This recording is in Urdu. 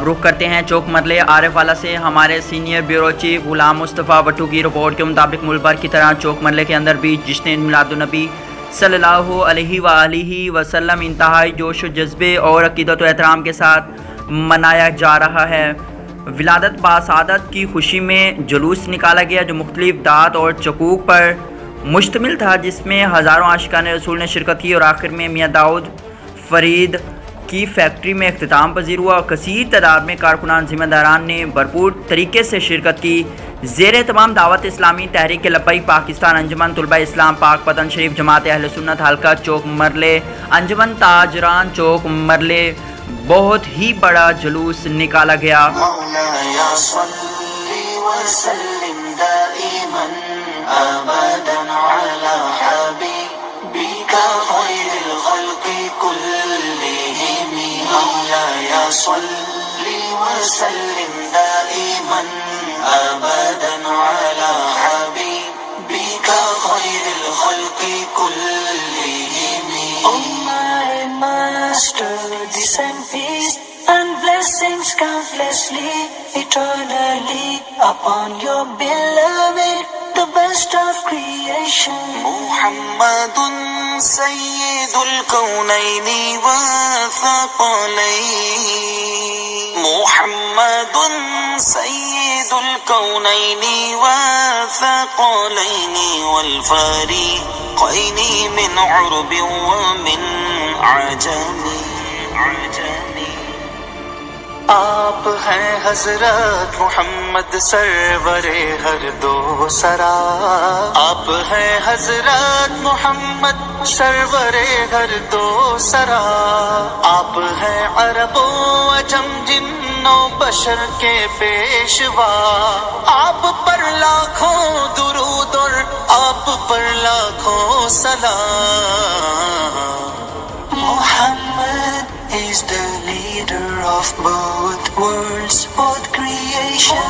رخ کرتے ہیں چوک مرلے عارف والا سے۔ ہمارے senior bureau chief Ghulam Mustafa بٹو کی رپورٹ کے مطابق ملک بھر کی طرح چوک مرلے کے اندر بھی جشن میلاد النبی صلی اللہ علیہ وآلہ وسلم انتہائی جوش و جذبے اور عقیدت و احترام کے ساتھ منایا جا رہا ہے۔ ولادت باسعادت کی خوشی میں جلوس نکالا گیا جو مختلف دعات اور چکوک پر مشتمل تھا، جس میں ہزاروں عاشقان رسول نے شرکت کی اور آخر میں میاں داؤد فرید کی فیکٹری میں اختتام پذیر ہوا اور کثیر تعداد میں کارکنان ذمہ داران نے بھرپور طریقے سے شرکت کی۔ زیر اہتمام دعوت اسلامی تحریک لبیک پاکستان انجمن طلبہ اسلام پاک پتن شریف جماعت اہل سنت حلقہ چوک مرلے انجمن تاجران چوک مرلے بہت ہی بڑا جلوس نکالا گیا۔ صلی وسلم دائما ابدا على حبيبك خير الخلق كلهم. Oh my master, descend peace and blessings countlessly eternally upon your beloved, the best of creation. محمد سيد الكونين والثقلين. محمد سيد الكونين والثقلين والفريقين من عرب ومن عجم. آپ ہیں حضرت محمد سرور ہر دو سرا. آپ ہیں حضرت محمد سرور ہر دو سرا. آپ ہیں عرب و عجم جن و بشر کے پیشوا. آپ پر لاکھوں درود اور آپ پر لاکھوں سلام. Muhammad is the leader of both worlds, both creation.